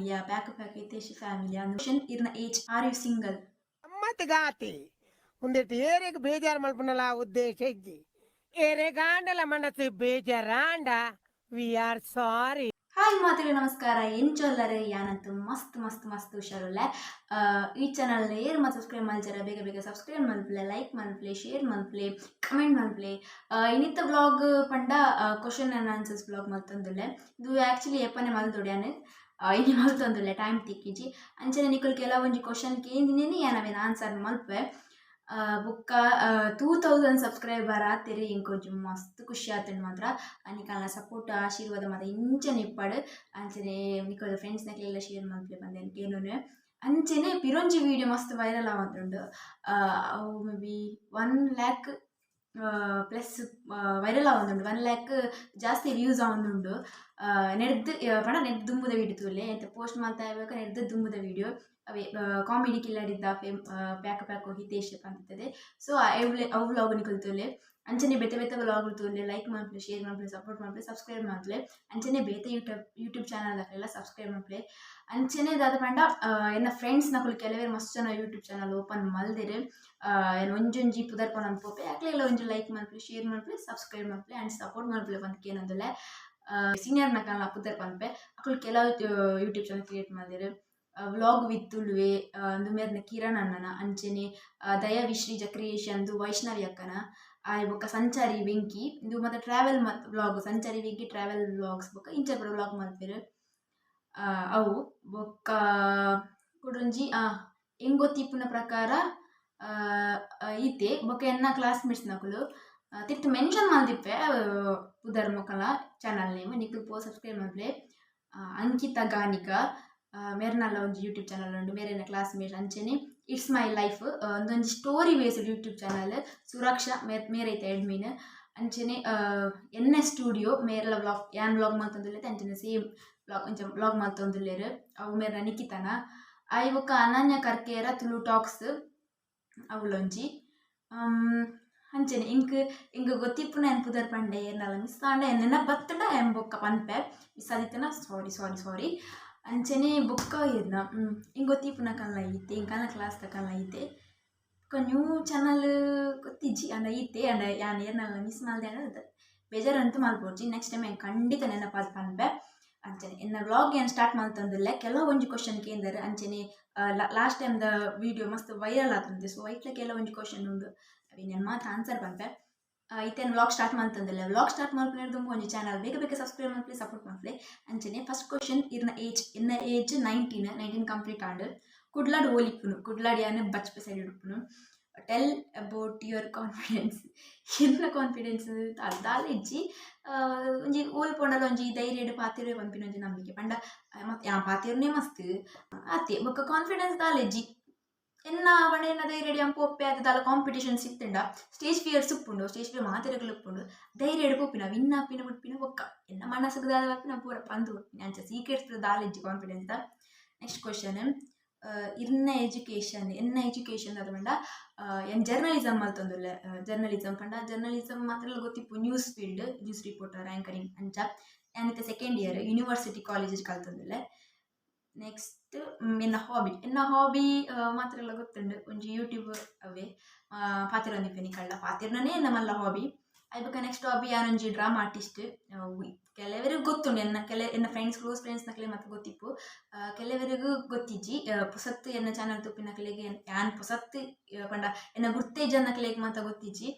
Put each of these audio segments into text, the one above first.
Yeah, pyaku Hithesh family. And question in the age, are you single? मत गाते उन्हें तेरे को बेजार मल पुनला उद्देश्य जी एरे गांडला मनसे बेजारांडा we are sorry. ಹಾಯ್ ಮಾತುಗಳು ನಮಸ್ಕಾರ ಎಂಚೊಲ್ಲರೆ ಯಾನಂತೂ ಮಸ್ತ್ ಹುಷಾರಲ್ಲ ಈ ಚಾನಲ್ ಏರ್ ಮತ್ತು ಸಬ್ಸ್ಕ್ರೈಬ್ ಮಾಡ್ತಾರೆ ಬೇಗ ಬೇಗ ಸಬ್ಸ್ಕ್ರೈಬ್ ಮಲ್ಪ್ಲೆ ಲೈಕ್ ಮಲ್ಪ್ಲೆ ಶೇರ್ ಮಲ್ಪ್ಲೆ ಕಮೆಂಟ್ ಮಲ್ಪ್ಲೆ ಇನ್ನಿತ್ತ ಬ್ಲಾಗ್ ಪಂಡ ಕ್ವಶನ್ ಆ್ಯಂಡ್ ಆನ್ಸರ್ಸ್ ಬ್ಲಾಗ್ ಮಲ್ತೊಂದುಲ್ಲೆ ಇದು ಆ್ಯಕ್ಚುಲಿ ಎಪ್ಪನೆ ಮಲ್ತೊಡ್ಯಾನೆ ಇನ್ನು ಮಲ್ತೊಂದುಲ್ಲೆ ಟೈಮ್ ತಿಕ್ಕಿಜಿ ಅಂಚನೆ ನಿಕುಲ್ ಕೆಲವೊಂಜಿ ಕ್ವಶನ್ಗೆ ಕೇಂದಿನೇನೆ ಯಾನವೇನು ಆನ್ಸರ್ ಮಲ್ಪೆ ಬುಕ್ಕ 2000 ಸಬ್ಸ್ಕ್ರೈಬರ್ ಆತಿರಿ ಇಂಕೊಂಚು ಮಸ್ತ್ ಖುಷಿ ಆತಂಡು ಮಾತ್ರ ನಿಕಲ್ನ ಸಪೋರ್ಟ್ ಆಶೀರ್ವಾದ ಮಾತ್ರ ಇಂಚನೆ ಇಪ್ಪಾಡು ಅಂಚನೆ ನಿಕಲ್ ಫ್ರೆಂಡ್ಸ್ನಕ್ಲೆಲ್ಲ ಶೇರ್ ಮಲ್ಪಲೆ ಬಂದೆ ಏನೂ ಅಂಚನೆ ಪಿರೊಂಜಿ ವೀಡಿಯೋ ಮಸ್ತ್ ವೈರಲ್ ಆವತ್ತುಂಡು ಅವು may be 1 lakh plus viral ಆವೊಂದುಂಡು 1 lakh ಜಾಸ್ತಿ ವ್ಯೂಸ್ ಆವೊಂದುಂಡು ನೆಡ್ದು ಪಂಡ ನೆಡ್ದು ದುಂಬುದ ವೀಡಿಯೋ ತೂಲೆ ಎಂತ ಪೋಸ್ಟ್ ಮಾಡ್ತಾ ಇರ್ಬೇಕು ನೆಡ್ದು ದುಂಬುದ ವೀಡಿಯೋ ಅವೇ ಕಾಮಿಡಿ ಕಿಲ್ಲಡಿದ್ದ ಪ್ಯಾಕು ಹಿತೇಶ್ ಅಂತದೆ ಸೊ ಅವು ವ್ಲಾಗ್ ನಿಕಲ್ತೋಲೆ ಅಂಚನೆ ಬೇತೆ ವ್ಲಾಗ್ ತೋಲೆ ಲೈಕ್ ಮಾಡ್ಲೆ ಶೇರ್ ಮಾಡ್ಲೆ ಸಪೋರ್ಟ್ ಮಾಡ್ಲೆ ಸಬ್ಸ್ಕ್ರೈಬ್ ಮಾಡ್ಲೆ ಅಂಚನೆ ಬೇತೆ ಯೂಟ್ಯೂಬ್ ಚಾನಲ್ ಸಬ್ಸ್ಕ್ರೈಬ್ ಮಾಡ್ಲೆ ಅಂಚನೆ ದಾದ ಪಂಡ ಎನ್ನ ಫ್ರೆಂಡ್ಸ್ ನಕುಲು ಕೆಲವೇರು ಮಸ್ತ್ ಜನ ಯೂಟ್ಯೂಬ್ ಚಾನಲ್ ಓಪನ್ ಮಲ್ದಿರು ಏನು ಒಂಜೊಂಜಿ ಪುದರ್ಪನ ಅನ್ಪೋಪೆ ಯಾಕಲೆಲ್ಲ ಒಂಜಿ ಲೈಕ್ ಮಾಡ್ಲೆ ಶೇರ್ ಮಾಡ್ಲೆ ಸಬ್ಸ್ಕ್ರೈಬ್ ಮಾಡ್ಲೆ ಆ್ಯಂಡ್ ಸಪೋರ್ಟ್ ಮಾಡ್ಲೆ ಬಂದಕ್ಕೆ ಏನಂದಲೆ ಸೀನಿಯರ್ ನಕಲ್ನ ಪುದರ್ ಪನ್ಪೆ ಅಕುಲು ಕೆಲವು ಯೂಟ್ಯೂಬ್ ಚಾನಲ್ ಕ್ರಿಯೇಟ್ ಮಾಡಿದ್ರು ವ್ಲಾಗ್ ವಿತ್ ತುಳುವೆ ಅಂದು ಮೇರ್ನ ಕಿರಣ್ ಅಣ್ಣನ ಅಂಚನೆ ದಯವಿಶ್ರೀಜಕ್ರಿಯೇಷನ್ ವೈಷ್ಣವಿ ಅಕ್ಕನ ಬೊಕ್ಕ ಸಂಚಾರಿ venky ಇದು ಮತ್ತು ಟ್ರಾವೆಲ್ ಮತ್ತು ವ್ಲಾಗ್ ಸಂಚಾರಿ venky ಟ್ರಾವೆಲ್ ವ್ಲಾಗ್ಸ್ ಬೊಕ್ಕ ಇಂಚ ವ್ಲಾಗ್ ಮಾಡ್ತೀರು ಅವು ಬೊಕ್ಕ ಕೊಡೊಂಜಿ ಹೆಂಗ್ ಗೊತ್ತಿಪ್ಪುನ ಪ್ರಕಾರ ಈತೆ ಬೊಕ್ಕ ಎನ್ನ ಕ್ಲಾಸ್ಮೇಟ್ಸ್ ನಕುಲು ತಿರ್ತು ಮೆನ್ಷನ್ ಮಾಡ್ದಿಪ್ಪೆ ಪುದರ್ ಮೊಕಲ ಚಾನಲ್ ನೇಮ್ ನಿಕ್ಲು ಪೋ ಸಬ್ಸ್ಕ್ರೈಬ್ ಮಾಡ್ಲೆ ಅಂಕಿತ ಗಾನಿಗ ಮೇರ್ನಲ್ಲ ಒಂದು ಯೂಟ್ಯೂಬ್ ಚಾನಲ್ ಉಂಟು ಮೇರೆನ ಕ್ಲಾಸ್ಮೇಟ್ ಅಂಚನೆ ಇಟ್ಸ್ ಮೈ ಲೈಫ್ ಒಂದೊಂದು ಸ್ಟೋರಿ ಬೇಸ್ಡ್ ಯೂಟ್ಯೂಬ್ ಚಾನಲ್ ಸುರಕ್ಷಾ ಮೇರೈತೆ ಅಡ್ಮಿನ್ ಅಂಚನೆ ಎನ್ನ ಸ್ಟುಡಿಯೋ ಮೇರೆಲ್ಲ ವ್ಲಾಗ್ ಯಾನ್ ವ್ಲಾಗ್ ಮಾಡ್ತಂದಿಲ್ಲ ಅಂಚನೆ ಸೇಮ್ ವ್ಲಾಗ್ ಮಾಡ್ತಂದಿಲ್ಲೇರು ಅವು ಮೇರೆನ ನಿಖಿತನ ಬೊಕ್ಕ ಅನನ್ಯಕರ್ಕೇರ ತುಳು ಟಾಕ್ಸ್ ಅವಳೊಂಜಿ ಅಂಚನೆ ಇಂಕ್ ಗೊತ್ತಿಪ್ಪುನ ಏನು ಪುದರ್ ಪಂಡೆ ಏನಲ್ಲ ಮಿಸ್ ಆಂಡ ಎನ್ನ ಬತ್ತಡ ಎಂಬೊಕ್ಕ ಪನ್ಪೆ ಮಿಸ್ ಆದಿತ್ತನ ಸಾರಿ ಅಂಚನೆ ಬುಕ್ಕ ಏನ ಹಿಂಗೆ ಗೊತ್ತಿಪ್ಪುನ ಕಲ್ಲ ಐತೆ ಇಂಕಲ್ನ ಕ್ಲಾಸ್ ತಕಲ್ಲ ಐತೆ ನ್ಯೂ ಚಾನಲ್ ಗೊತ್ತಿಜ್ಜಿ ಅಂಡ ಐತೆ ಅಂಡ ಯಾನ್ ಏರ್ನಲ್ಲ ಮಿಸ್ ಮಾಡ್ದೆ ಅಂಡ ಬೇಜಾರಂತೂ ಮಾಡ್ಬೋಡ್ಜಿ ನೆಕ್ಸ್ಟ್ ಟೈಮ್ ಖಂಡಿತ ನೆನಪಾದ ಪನ್ಪೆ ಅಂಚನೆ ಎನ್ನ ವ್ಲಾಗ್ ಏನು ಸ್ಟಾರ್ಟ್ ಮಾಡ್ತಂದಿಲ್ಲ ಕೆಲವೊಂಜಿ ಕ್ವಶನ್ ಕೇಂದರೆ ಅಂಚನೆ ಲಾಸ್ಟ್ ಟೈಮ್ದ ವೀಡಿಯೋ ಮಸ್ತ್ ವೈರಲ್ ಆಗ್ತಂತೆ ಸೊ ಐಟ್ಲ ಕೆಲವೊಂಜಿ ಕ್ವಶನ್ ಉಂಡು ಅవి ನಾನು ಮಾತ್ರ ಆನ್ಸರ್ ಪನ್ಪೆ ಇತ್ತೇನು ವ್ಲಾಗ್ ಸ್ಟಾರ್ಟ್ ಮಾಡ್ತಂದಿಲ್ಲ ವ್ಲಾಗ್ ಸ್ಟಾರ್ಟ್ ಮಾಡ್ಕೊಂಡು ಒಂಜಿ ಚಾನಲ್ ಬೇಗ ಸಬ್ಸ್ಕ್ರೈಬ್ ಮಾಡ್ಲಿ ಸಪೋರ್ಟ್ ಮಾಡ್ಲಿ ಅಂಚನೆ ಫಸ್ಟ್ ಕ್ವಶನ್ ಎನ್ನ ಏಜ್ 19 ಕಂಪ್ಲೀಟ್ ಆಂಡ್ ಕುಡ್ಲಾಡ್ ಓಲಿಪ್ಪುನು ಕುಡ್ಲಾಡ್ ಯಾನು ಬಚ್ಪೆ ಸೈಡ್ ಇಡುಪ್ಪುನು ಟೆಲ್ ಅಬೌಟ್ ಯುವರ್ ಕಾನ್ಫಿಡೆನ್ಸ್ ಎನ್ನ ಕಾನ್ಫಿಡೆನ್ಸ್ ದಾಲೆಜ್ಜಿ ಒಂಜಿ ಓಲ್ ಪೊಂಡಲ ಒಂಜಿ ಧೈರ್ಯಡ್ ಪಾತಿರೇ ಪನ್ಪಿನ ಒಂಜಿ ನಂಬಿಕೆ ಪಂಡ ಪಾತಿರ್ನೇ ಮಸ್ತ್ ಆತೆ ಬೊಕ್ಕ ಕಾನ್ಫಿಡೆನ್ಸ್ ದಾಲೆಜ್ಜಿ ಎನ್ನ ಪಂಡ ಎನ್ನ ಧೈರ್ಯಡ್ ಪೋಪೆ ಅದು ದಾಲ ಕಾಂಪಿಟೇಷನ್ ಸಿಕ್ತಂಡ ಸ್ಟೇಜ್ ಫಿಯರ್ ಉಪ್ಪುಂಡು ಸ್ಟೇಜ್ ಫಿಯರ್ ಮಾತಿರಗಳು ಉಪ್ಪುಂಡು ಧೈರ್ಯಡ್ ಪೋಪಿನ ವಿನ್ ಆಪಿನ ಬಿಟ್ಪಿನ ಬೊಕ್ಕ ಎನ್ನ ಮನಸ್ಸಿಗೆ ದಾದ ಪಪ್ಪಿನ ಪೂರ ಪಂದು ಅಂಚ ಸೀಕ್ರೆಟ್ಸ್ ದಾಲೆಜ್ಜಿ ಕಾನ್ಫಿಡೆನ್ಸ್ ದ ನೆಕ್ಸ್ಟ್ ಕ್ವಶನ್ ಎನ್ನ ಎಜುಕೇಷನ್ ಅದು ಪಂಡ ಏನು ಜರ್ನಲಿಸಮ್ ಮಲ್ತೊಂದುಲ್ಲ ಜರ್ನಲಿಸಮ್ ಪಂಡ ಜರ್ನಲಿಸಮ್ ಮಾತ್ರ ಗೊತ್ತಿಪ್ಪು news field news reporter anchoring ಅಂಚ ಯಾನಿತ್ತೆ ಸೆಕೆಂಡ್ ಇಯರ್ ಯೂನಿವರ್ಸಿಟಿ ಕಾಲೇಜ್ ಕಲ್ತೊಂದುಲ್ಲ ನೆಕ್ಸ್ಟ್ ಎನ್ನ ಹಾಬಿ ಮಾತ್ರ ಎಲ್ಲ ಗೊತ್ತುಂಡು ಒಂಜಿ ಯೂಟ್ಯೂಬ್ ಅವೇ ಪಾತಿರೊಂದಿಪ್ಪೆನಿ ಕಳ್ಳ ಪಾತಿರ್ನೇ ನಮ್ಮಲ್ಲ ಹಾಬಿ ಐಬಕ್ಕ ನೆಕ್ಸ್ಟ್ ಹಾಬಿ ಯಾನೊಂಜಿ ಡ್ರಾಮಾ ಆರ್ಟಿಸ್ಟ್ ಕೆಲವರಿಗೆ ಗೊತ್ತುಂಡು ಎನ್ನ ಫ್ರೆಂಡ್ಸ್ ಕ್ಲೋಸ್ ಫ್ರೆಂಡ್ಸ್ ನಕಲೆ ಮತ್ತೆ ಗೊತ್ತಿಪ್ಪು ಕೆಲವರಿಗೂ ಗೊತ್ತಿಜ್ಜಿ ಪುಸತ್ತು ಎನ್ನ ಚಾನಲ್ ತುಪ್ಪಿನಕಲೆಗೆ ಯಾನ್ ಪುಸತ್ತು ಪಂಡ ಎನ್ನ ಗುರ್ತೇಜ್ ನಕಲೆಗೆ ಮಾತ್ರ ಗೊತ್ತಿಜ್ಜಿ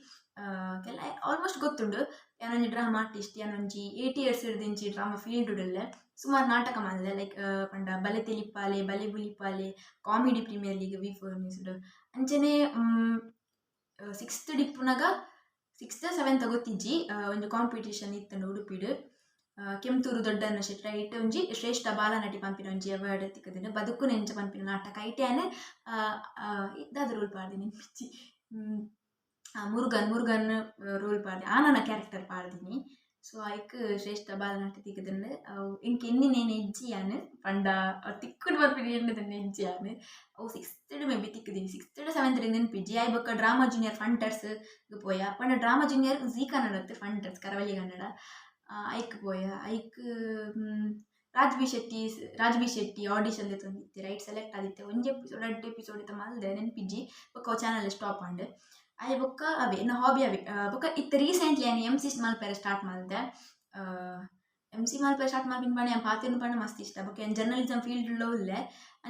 ಕೆಲ ಆಲ್ಮೋಸ್ಟ್ ಗೊತ್ತುಂಡು ಯಾನೊಂಜಿ ಡ್ರಾಮಾ ಆರ್ಟಿಸ್ಟ್ ಯಾನೊಂಜಿ 8 years ಹಿಡ್ದಿಂಚಿ ಡ್ರಾಮಾ ಫೀಲ್ಡ್ ಉಡಲ್ಲೆ ಸುಮಾರು ನಾಟಕ ಮಾಡಿದೆ ಲೈಕ್ ಪಂಡ ಬಲೆ ತೆಲಿಪಾಲೆ ಬಲೆ ಬುಲಿಪಾಲೆ ಕಾಮಿಡಿ ಪ್ರೀಮಿಯರ್ ಲೀಗ್ V4 ನ್ಯೂಸ್ಡ್ ಅಂಚನೆ 6th ಡಿಪ್ಪುನಾಗ 6th 7th ಗೊತ್ತಿಜ್ಜಿ ಒಂದು ಕಾಂಪಿಟೇಷನ್ ಇತ್ತಂಡು ಉಡುಪಿಡು ಕೆಂತೂರು ದೊಡ್ಡಣ್ಣ ಶೆಟ್ರ ಇಟ್ಟು ಒಂಜಿ ಶ್ರೇಷ್ಠ ಬಾಲನಟಿ ಪಂಪಿನ ಒಂಜಿ ಅವಾರ್ಡ್ ತಿಕ್ಕದಿನ ಬದುಕು ನೆಂಚ ಪಂಪಿನ ನಾಟಕ ಐಟೇನೆ ಇದಾದ ರೋಲ್ ಪಾಡ್ದಿನಿ ನೆನ್ಪಿಚ್ಚಿ ಮುರುಗನ್ ರೋಲ್ ಪಾಡ್ದೆ ನನ್ನ ಕ್ಯಾರೆಕ್ಟರ್ ಪಾಡ್ದಿನಿ ಸೊ ಐಕ್ ಶ್ರೇಷ್ಠ ಬಾಲನಟಿ ತಿಕ್ಕದಿನ ಇಂಕ ಎನ್ನಿನೇನು ಎಜ್ಜಿಯಾನು ಪಂಡ ತಿಕ್ಕುಡು ಬರ್ಪಿನ ಎಣ್ಣದನ್ನ ಎಜ್ಜಿಯಾನು ಅವು 6th ಮೇ ಬಿ ತಿಕ್ಕದಿನಿ 6th 7th ನೆನ್ಪಿಜ್ಜಿ ಐ ಬೊಕ್ಕ ಡ್ರಾಮಾ ಜೂನಿಯರ್ ಫಂಟರ್ಸ್ ಪೋಯ ಪಂಡ ಡ್ರಾಮಾ ಜೂನಿಯರ್ ಜೀ ಕನ್ನಡ ಫಂಟರ್ಸ್ ಕರಾವಳಿ ಕನ್ನಡ ಐಕ್ ಪೋಯ ಐಕ್ ರಾಜ್ಬಿ ಶೆಟ್ಟಿ ಆಡಿಷನ್ ತಂದಿತ್ತೆ ರೈಟ್ ಸೆಲೆಕ್ಟ್ ಆದಿತ್ತೆ ಒಂಜಿ ಎಪಿಸೋಡ್ 2 ಎಪಿಸೋಡ್ ಇತ್ತ ಮಲ್ದೆ ನೆನ್ಪಿಜ್ಜಿ ಬೊಕ್ಕ ಚಾನಲ್ ಸ್ಟಾಪ್ ಆಂಡ್ ಅಯ್ಯ ಬೊಕ್ಕ ಅವೇ ಎನ್ನ ಹಾಬಿ ಅವೇ ಬೊಕ್ಕ ಇತ್ತ ರೀಸೆಂಟ್ಲಿ ಏನು MC ಮಲ್ಪೆರೆ ಸ್ಟಾರ್ಟ್ ಮಾಡಿದೆ MC ಮಲ್ಪೆರೆ ಸ್ಟಾರ್ಟ್ ಮಾಡ್ಬಿನ್ ಪಣೆ ಪಾತಿನ ಪಣೆ ಮಸ್ತ್ ಇಷ್ಟ ಬೊಕ್ಕ ಏನು ಜರ್ನಲಿಸಮ್ ಫೀಲ್ಡ್ ಉಳ್ಳೆ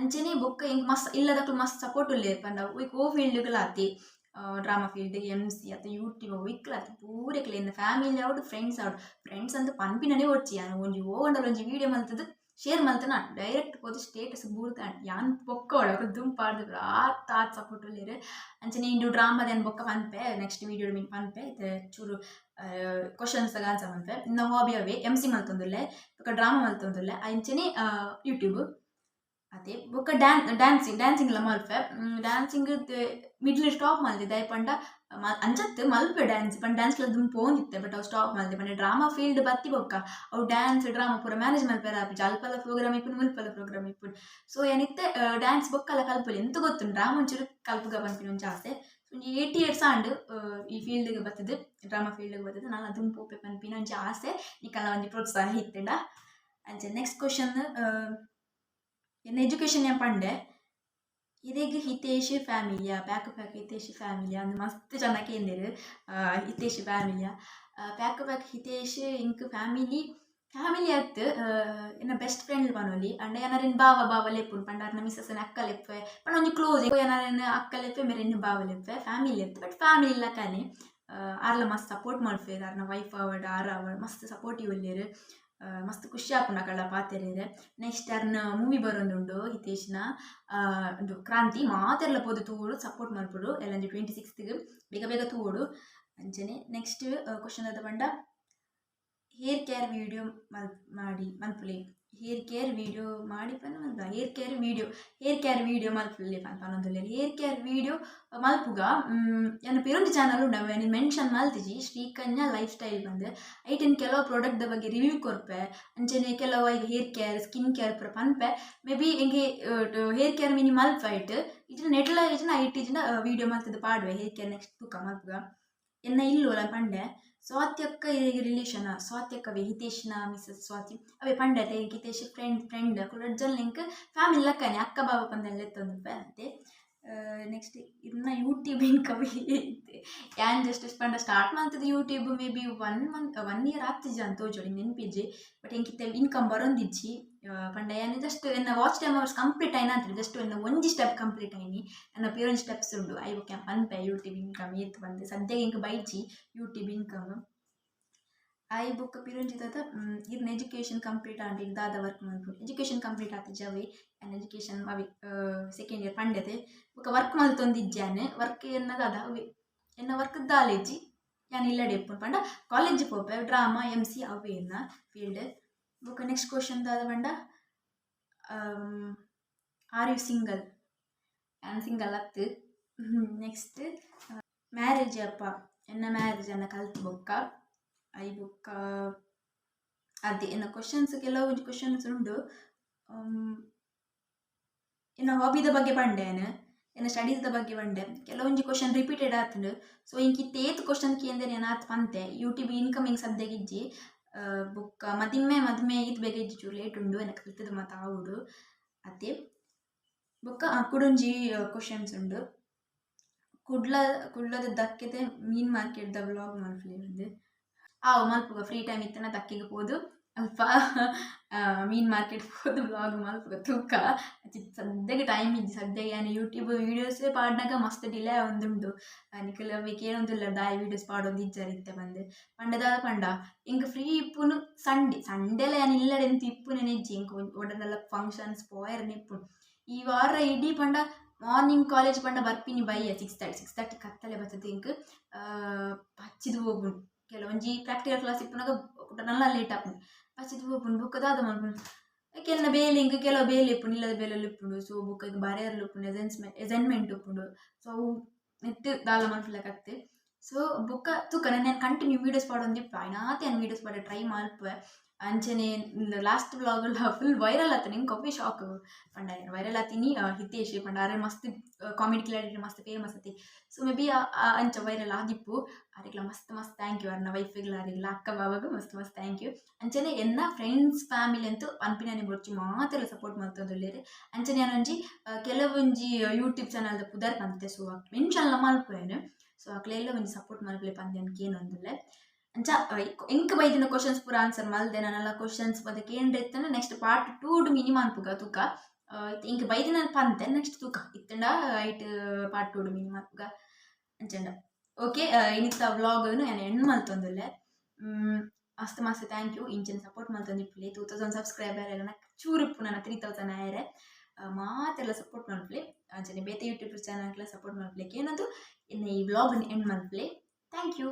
ಅಂಚನೆ ಬೊಕ್ಕ ಹಿಂಗೆ ಮಸ್ತ್ ಇಲ್ಲದಕ್ಕೂ ಮಸ್ತ್ ಸಪೋರ್ಟ್ ಉಳ್ಳೆ ಪಂಡ ಓ ಫೀಲ್ಡ್ಗಳು ಆತಿ ಡ್ರಾಮಾ ಫೀಲ್ಡ್ MC ಅಥವಾ ಯೂಟ್ಯೂಬ್ ಇಕ್ಲಾತಿ ಪೂರಕ್ಲೆ ಇನ್ನು ಫ್ಯಾಮಿಲಿ ಔಟ್ ಫ್ರೆಂಡ್ಸ್ ಅಂತ ಪನ್ಪಿನೇ ಒಡ್ಚಿ ಯಾನು ಒಂಜಿ ಓಂಡಲ್ಲ ಒಂಜಿ ವೀಡಿಯೋ ಮಲ್ತದ್ದು ಶೇರ್ ಮಲ್ತನ ಡೈರೆಕ್ಟ್ ಪೋದು ಸ್ಟೇಟಸ್ ಬೂರ್ತ ಯಾನ್ ಬೊಕ್ಕ ಒಳ ದುಂಪಾಡ್ದು ಆತ್ ಸಪೋರ್ಟ್ ಉಳ್ಳೇರು ಅಂಚನೆ ಇಂಡು ಡ್ರಾಮಾದೇನು ಬೊಕ್ಕ ಪನ್ಪೆ ನೆಕ್ಸ್ಟ್ ವೀಡಿಯೋ ಮೀನು ಪನ್ಪೆ ಚೂರು ಕ್ವಶನ್ಸ್ ಆನ್ಸರ್ ಮಲ್ಪೆ ಇನ್ನು ಹಾಬಿ ಅವೇ MC ಮಲ್ತೊಂದುಲ್ಲೆ ಬೊಕ್ಕ ಡ್ರಾಮಾ ಮಲ್ತೊಂದುಲ್ಲೆ ಅಂಚನೆ ಯೂಟ್ಯೂಬ್ ಅದೇ ಬೊಕ್ಕ ಡ್ಯಾನ್ಸಿಂಗ್ ಎಲ್ಲ ಮಲ್ಪೆ ಡ್ಯಾನ್ಸಿಂಗ್ ಮಿಡ್ಲ್ ಸ್ಟಾಪ್ ಮಲ್ದೆ ದಯ ಪಂಡ ಅಂಚತ್ತು ಮಲ್ಪೆ ಡ್ಯಾನ್ಸ್ ದುಂಪು ಪೋಂದಿತ್ತೆ ಬಟ್ ಅವು ಸ್ಟಾಪ್ ಮಲ್ದೆ ಪಂಡ ಡ್ರಾಮಾ ಫೀಲ್ಡ್ ಬತ್ತಿ ಬೊಕ್ಕ ಅವು ಡ್ಯಾನ್ಸ್ ಡ್ರಾಮಾ ಪೂರ ಮ್ಯಾನೇಜ್ ಮಲ್ಪೆರ ಆಪಿಜಿ ಅಲ್ಪಲ ಪ್ರೋಗ್ರಾಮ್ ಇಪ್ಪುಂಡು ಮುಲ್ಪಲ ಪ್ರೋಗ್ರಾಮ್ ಇಪ್ಪುಂಡು ಸೊ ಏನಿತ್ತೆ ಡ್ಯಾನ್ಸ್ ಬೊಕ್ಕಲ್ಲ ಕಲ್ಪಲಿ ಎಂತ ಗೊತ್ತುಂಡು ಡ್ರಾಮಾ ಒಂಚೂರು ಕಲ್ಪಗ ಪನ್ಪಿನ ಒಂಚು ಆಸೆ ಒಂಜಿ 80 years ಆಂಡ್ ಈ ಫೀಲ್ಡ್ಗೆ ಬರ್ತದೆ ಡ್ರಾಮಾ ಫೀಲ್ಡ್ಗೆ ಬರ್ತದೆ ನಾನು ಅದನ್ನು ಪೋಪೆ ಪನ್ಪಿನ ಒಂಚು ಆಸೆ ನಿಕ್ಕಲ್ಲ ಒಂಜಿ ಪ್ರೋತ್ಸಾಹ ಇತ್ತಂಡ ಅಂಚೆ ನೆಕ್ಸ್ಟ್ ಕ್ವಶನ್ ಎನ್ನ ಎಜುಕೇಷನ್ ಏನು ಪಂಡೆ ಇದೇಗ ಹಿತೇಶ್ ಫ್ಯಾಮಿಲಿಯಾ ಪ್ಯಾಕು ಹಿತೇಶ್ ಫ್ಯಾಮಿಲಿಯಾ ಅಂದು ಮಸ್ತ್ ಜನ ಕೇಂದಿರು ಹಿತೇಶ್ ಫ್ಯಾಮಿಲಿಯಾ ಪ್ಯಾಕು ಹಿತೇಶ್ ಇಂಕ್ ಫ್ಯಾಮಿಲಿ ಆಯ್ತು ಎನ್ನ ಬೆಸ್ಟ್ ಫ್ರೆಂಡ್ ಪನೊಲಿ ಅಂಡ ಏನಾರೇನು ಬಾವ ಲೆಪ್ಪುಂಡು ಪಂಡ ಅರ್ನ ಮಿಸ್ಸಸ್ನ ಅಕ್ಕ ಲೆಪ್ಪೆ ಪಂಡ ಒಂಜಿ ಕ್ಲೋಸ್ ಏನಾರೇನು ಅಕ್ಕ ಲೆಪ್ಪೆ ಮೇರೆ ಬಾವ ಲೆಪ್ಪೆ ಫ್ಯಾಮಿಲಿ ಎತ್ತು ಬಟ್ ಫ್ಯಾಮಿಲಿ ಇಲ್ಲಕನೆ ಆರ್ಲ ಮಸ್ತ್ ಸಪೋರ್ಟ್ ಮಲ್ಪೇರು ಅರ್ನ ವೈಫ್ ಅವಡ್ ಅವಡ್ ಮಸ್ತ್ ಸಪೋರ್ಟಿವ್ ಉಳ್ಳೇರು ಮಸ್ತ್ ಖುಷಿ ಆಪುಂಡು ಅಕಲ್ಡ ಪಾತೆರೇರೆ ನೆಕ್ಸ್ಟ್ ಅರ್ನ ಮೂವಿ ಬರೋದುಂಡು ಹಿತೇಶ್ನ ಒಂದು ಕ್ರಾಂತಿ ಮಾತೆರ್ಲ ಪೋದು ತೂವೋಡು ಸಪೋರ್ಟ್ ಮಲ್ಪುಡು ಎಲ್ಲಂಜಿ 26ಗೆ ಬೇಗ ತೂವೋಡು ಅಂಚನೆ ನೆಕ್ಸ್ಟ್ ಕ್ವಶನ್ ಅದ ಪಂಡ ಹೇರ್ ಕೇರ್ ವಿಡಿಯೋ ಮಲ್ಪುಲೆ ಹೇರ್ ಕೇರ್ ವಿಡಿಯೋ ಮಾಡಿ ಪನ್ನೊಂದ ಹೇರ್ ಕೇರ್ ವಿಡಿಯೋ ಮಲ್ಪುಲೆ ಪನ್ನೊಂದುಲ್ಲೆ ಹೇರ್ ಕೇರ್ ವಿಡಿಯೋ ಮಲ್ಪುಗ ನನ್ನ ಪೇರೊಂದು ಚಾನಲ್ ಉಂಡು ನೀನು ಮೆನ್ಷನ್ ಮಲ್ತಿಜಿ ಶ್ರೀಕನ್ಯಾ ಲೈಫ್ ಸ್ಟೈಲ್ ಬಂದು ಐಟನ್ ಕೆಲವು ಪ್ರಾಡಕ್ಟ್ ಬಗ್ಗೆ ರಿವ್ಯೂ ಕೊರ್ಪೆ ಅಂಚನೆ ಕೆಲವು ಈಗ ಹೇರ್ ಕೇರ್ ಸ್ಕಿನ್ ಕೇರ್ ಪೂರ ಪನ್ಪೆ ಮೇ ಬಿ ಹಿಂಗೆ ಹೇರ್ ಕೇರ್ ಮಿನಿ ಮಲ್ಪ ಇಟ್ಟು ಇಜಿನ ನೆಟ್ಲ ಇಜಿನ ಇಟ್ಟಿಜಿನ ವಿಡಿಯೋ ಮಲ್ತದ್ದು ಪಾಡುವೆ ಹೇರ್ ಕೇರ್ ನೆಕ್ಸ್ಟ್ ತೂಕ ಮಲ್ಪುಗ ಎನ್ನ ಇಲ್ಲೋಲ ಪಂಡೆ ಸ್ವಾತ್ಯಕ್ಕ ಈಗ ರಿಲೇಷನ್ ಸ್ವಾತ್ಯಕ್ಕವೇ ಹಿತೇಶ್ನ ಮಿಸ್ಸಸ್ ಸ್ವಾತಿ ಅವೇ ಪಂಡೆ ಹಿತೇಶ್ ಫ್ರೆಂಡ್ ಕುಲಡ್ಜಲ್ ಲಿಂಕ್ ಫ್ಯಾಮಿಲಿ ಲಕ್ಕನೆ ಅಕ್ಕ ಬಾಬಾ ಪಂದೆಲ್ಲ ಎತ್ತೊಂದು ಅಂತೆ ನೆಕ್ಸ್ಟ್ ಇನ್ನ ಯೂಟ್ಯೂಬ್ ಇನ್ಕಮ್ ಐತೆ ಯಾನ್ ಜಸ್ಟ್ ಪಂಡ ಸ್ಟಾರ್ಟ್ ಮಾಡ್ತದೆ ಯೂಟ್ಯೂಬ್ ಮೇ ಬಿ 1 year ಆಗ್ತಿಜಿ ಅಂತ ತೋಜೋಳಿ ನೆನ್ಪಿಜ್ಜಿ ಬಟ್ ಹೆಂಗಿತ್ತೆ ಇನ್ಕಮ್ ಬರೋಂದಿಜ್ಜಿ ಪಂಡ ಏನು ಜಸ್ಟ್ ಎನ್ನ ವಾಚ್ ಟೈಮ್ ಅವರ್ಸ್ ಕಂಪ್ಲೀಟ್ ಆಯ್ನ ಅಂತ ಜಸ್ಟ್ ಎನ್ನ ಒಂಜಿ ಸ್ಟೆಪ್ ಕಂಪ್ಲೀಟ್ ಆಯ್ನಿ ನನ್ನ ಪೇರೊಂದು ಸ್ಟೆಪ್ಸ್ ಉಂಡು ಐ ಓಕೆ ಪನ್ಪೆ ಯೂಟ್ಯೂಬ್ ಇನ್ಕಮ್ ಏತ್ ಬಂದೆ ಸದ್ಯಕ್ಕೆ ಇಂಕ ಬೈಜಿ ಯೂಟ್ಯೂಬ್ ಇನ್ಕಮ್ ಐ ಬುಕ್ ಪಿರಂಜಿದ ಇರ್ನ ಎಜುಕೇಷನ್ ಕಂಪ್ಲೀಟ್ ಆಂಟಿ ದಾದ ವರ್ಕ್ ಮಾಡ್ಬೋದು ಎಜುಕೇಷನ್ ಕಂಪ್ಲೀಟ್ ಆಗ್ತಿದ್ದೆ ಅವಿ ಆ್ಯಂಡ್ ಎಜುಕೇಷನ್ ಅವಿ ಸೆಕೆಂಡ್ ಇಯರ್ ಪಂಡದೆ ಬುಕ್ಕ ವರ್ಕ್ ಮಲ್ತೊಂದಿಜ್ಜಾನೆ ವರ್ಕ್ ಎನ್ನದ ಅದ ಅವಿ ಎನ್ನ ವರ್ಕ್ ದಾಲೇಜಿ ಯಾನು ಇಲ್ಲಡೆ ಇಪ್ಪು ಪಂಡ ಕಾಲೇಜ್ ಪೋಪೆ ಡ್ರಾಮಾ MC ಅವೇ ಎನ್ನ ಫೀಲ್ಡ್ ಬುಕ್ಕ ನೆಕ್ಸ್ಟ್ ಕ್ವಶನ್ ದಾದ ಪಂಡ ಆರ್ ಯು ಸಿಂಗಲ್ ಯಾನು ಸಿಂಗಲ್ ಅತ್ತು ನೆಕ್ಸ್ಟ್ ಮ್ಯಾರೇಜ್ ಅಪ್ಪ ಎನ್ನ ಮ್ಯಾರೇಜ್ ಅನ್ನ ಕಲ್ತು ಬೊಕ್ಕ ಐ ಬುಕ್ಕ ಅದೇ ಎನ್ನ ಕ್ವಶನ್ಸ್ ಕೆಲವು ಕ್ವಶನ್ಸ್ ಉಂಡು ಎನ್ನ ಹಾಬಿದ ಬಗ್ಗೆ ಪಂಡೇನು ಎನ್ನ ಸ್ಟಡೀಸ್ದ ಬಗ್ಗೆ ಪಂಡೆ ಕೆಲವೊಂಜಿ ಕ್ವಶನ್ ರಿಪೀಟೆಡ್ ಆತುಂಡು ಸೊ ಇಂಕಿತ್ತೇತ್ ಕ್ವಶನ್ ಕೇಂದ್ರೆ ನಾನು ಆತು ಪಂತೆ ಯೂಟ್ಯೂಬ್ ಇನ್ಕಮಿಂಗ್ ಸದ್ಯಗಿಜ್ಜಿ ಬುಕ್ಕ ಮದಿಮೆ ಇದು ಬೇಗ ಇಜ್ಜಿ ಚೂರು ಲೇಟ್ ಉಂಡು ಎನಕ್ಕೆ ಕಲ್ತದ್ದು ಮತ್ತು ಆವುಡು ಅದೇ ಬುಕ್ಕ ಕುಡೊಂಜಿ ಕ್ವಶನ್ಸ್ ಉಂಡು ಕುಡ್ಲದ ದಕ್ಕಿದೆ ಮೀನ್ ಮಾರ್ಕೆಟ್ದ ವ್ಲಾಗ್ ಮಲ್ಪಲೆ ಒಂದು ಮಲ್ಪುಗ ಫ್ರೀ ಟೈಮ್ ಇತ್ತನ ದಕ್ಕಿಗೆ ಹೋದು ಅಲ್ಪ ಮೀನ್ ಮಾರ್ಕೆಟ್ ಹೋದು ವ್ಲಾಗ್ ಮಲ್ಪುಗ ತೂಕ ಸದ್ಯಕ್ಕೆ ಟೈಮ್ ಇಜ್ಜಿ ಸದ್ಯಕ್ಕೆ ನಾನು ಯೂಟ್ಯೂಬ್ ವೀಡಿಯೋಸ್ ಪಾಡ್ನಾಗ ಮಸ್ತ್ ಡಿಲೇ ಒಂದುಂಡು ಕೆಲವಕ್ಕೆ ಏನೊಂದಿಲ್ಲ ದಾಯಿ ವೀಡಿಯೋಸ್ ಪಾಡೊಂದು ಇಜ್ಜರಿತ್ತೆ ಬಂದು ಪಂಡದಾದ ಪಂಡ ಇಂಕ ಫ್ರೀ ಇಪ್ಪುನು ಸಂಡೆಲ್ಲ ನಾನು ಇಲ್ಲಡೆ ಎಂತ ಇಪ್ಪುನೆ ನೆಜ್ಜಿ ಇಂಕ ಒಡನೆಲ್ಲ ಫಂಕ್ಷನ್ಸ್ ಪೋಯರ್ನ ಇಪ್ಪುನು ಈ ವಾರ ಇಡೀ ಪಂಡ ಮಾರ್ನಿಂಗ್ ಕಾಲೇಜ್ ಪಂಡ ಬರ್ಪಿನಿ ಬೈಯ 6:30 ಕತ್ತಲೆ ಬರ್ತದೆ ಇಂಕ ಪಚ್ಚಿದು ಹೋಗುಂಡು ಕೆಲವೊಂಜಿ ಪ್ರಾಕ್ಟಿಕಲ್ ಕ್ಲಾಸ್ ಇಪ್ಪುನಾಗ ನಲ್ಲ ಲೇಟ್ ಆಪುಂಡು ಪಚ್ಚಿದು ಹೋಗ್ಪುಂಡು ಬುಕ್ಕದಾದ ಮಲ್ಪುಂಡು ಕೆಲ ಬೇಲೆ ಇಂಕ ಕೆಲವು ಬೇಲೆ ಇಪ್ಪುಂಡು ಇಲ್ಲದ ಬೇಲೆಲ್ಲ ಇಪ್ಪುಂಡು ಸೊ ಬುಕ್ಕ ಈಗ ಬರೆಯರ್ಲು ಇಪ್ಪುಂಡು ಅಸೈನ್ಮೆಂಟ್ ಇಪ್ಪುಂಡು ಸೊ ಅವು ನೆಟ್ ದಾಲ ಮಲ್ಪಲಕತ್ತೆ ಸೊ ಬುಕ್ಕ ತೂಕ ನಾನು ಕಂಟಿನ್ಯೂ ವೀಡಿಯೋಸ್ ಪಾಡೊಂದಿಪ್ಪ ಐನಾತೆ ನಾನು ವೀಡಿಯೋಸ್ ಪಾಡ ಟ್ರೈ ಮಲ್ಪುವೆ ಅಂಚನೆ ಲಾಸ್ಟ್ ಬ್ಲಾಗ್ ಫುಲ್ ವೈರಲ್ ಆತ ನಿಂಗೆ ಕೊಬ್ಬಿ ಶಾಕ್ ಪಂಡ ವೈರಲ್ ಆತೀನಿ ಹಿತೇಶ್ ಪಂಡ ಅರೆ ಮಸ್ತ್ ಕಾಮಿಡಿ ಕ್ಲಾರಿಟಿ ಮಸ್ತ್ ಫೇಮಸ್ ಆತಿ ಸೊ ಮೇ ಬಿ ಅಂಚ ವೈರಲ್ ಆದಿಪ್ಪು ಅರೆಗ್ಲ ಮಸ್ತ್ ಮಸ್ತ್ ಥ್ಯಾಂಕ್ ಯು ಅರ್ನ ವೈಫಿಗ್ಲ ಅರೆಗ್ಲ ಅಕ್ಕ ಬಾಬಾಗ ಮಸ್ತ್ ಮಸ್ತ್ ಥ್ಯಾಂಕ್ ಯು ಅಂಚನೆ ಎನ್ನ ಫ್ರೆಂಡ್ಸ್ ಫ್ಯಾಮಿಲಿ ಅಂತೂ ಅನ್ಪಿನಾನೆ ಬೊರ್ಚಿ ಮಾತೆಲ್ಲ ಸಪೋರ್ಟ್ ಮಾಡ್ತೊಂದುಲ್ಲೇರು ಅಂಚನೆ ಏನೊಂಜಿ ಕೆಲವೊಂಜಿ ಯೂಟ್ಯೂಬ್ ಚಾನಲ್ದ ಪುದರ್ ಪಂತೆ ಸೊ ಮೆನ್ಷನ್ ಮಲ್ಪೇನು ಸೊ ಅಕ್ಲೆಲ್ಲ ಒಂಜಿ ಸಪೋರ್ಟ್ ಮಲ್ಪಲೆ ಪಂದೆ ಅನ್ಕೆ ಏನೊಂದುಲ್ಲೆ ಅಂಚ ಎಂಕ್ ಬೈದಿನ ಕ್ವಶನ್ಸ್ ಪೂರ ಆನ್ಸರ್ ಮಲ್ದೆ ನಾನೆಲ್ಲ ಕ್ವಶನ್ಸ್ ಅದಕ್ಕೆ ಏನು ಇತ್ತಂದ್ರೆ ನೆಕ್ಸ್ಟ್ ಪಾರ್ಟ್ 2 ಮಿನಿಮಮ್ ಅನ್ಪುಗ ತೂಕ ಇಂಕ ಬೈದಿನ ಪಂತೆ ನೆಕ್ಸ್ಟ್ ತೂಕ ಇತ್ತಂಡ ಐಟ್ ಪಾರ್ಟ್ 2 ಮಿನಿಮಮ್ ಅನ್ಪುಗ ಅಂಚಂಡ ಓಕೆ ಇನ್ನಿತ್ತ ವ್ಲಾಗ್ನು ನಾನು ಎಂಡ್ ಮಲ್ತೊಂದುಲ್ಲೆ ಮಸ್ತ್ ಮಸ್ತ್ ಥ್ಯಾಂಕ್ ಯು ಇಂಚಿನ ಸಪೋರ್ಟ್ ಮಲ್ತೊಂದಿಪ್ಪಲೆ 2000 ಸಬ್ಸ್ಕ್ರೈಬರ್ ಎಲ್ಲ ಚೂರಿಪ್ಪು ನನ್ನ 3000 ಆಯರೆ ಮಾತೆಲ್ಲ ಸಪೋರ್ಟ್ ಮಲ್ಪಲೆ ಅಂಚನೆ ಬೇತೆ ಯೂಟ್ಯೂಬ್ ಚಾನಲ್ಗೆಲ್ಲ ಸಪೋರ್ಟ್ ಮಲ್ಪಲೆಕ್ಕೆ ಏನದು ಇನ್ನು ಈ ವ್ಲಾಗ್ನ ಎಂಡ್ ಮಲ್ಪಲೆ ಥ್ಯಾಂಕ್ ಯು.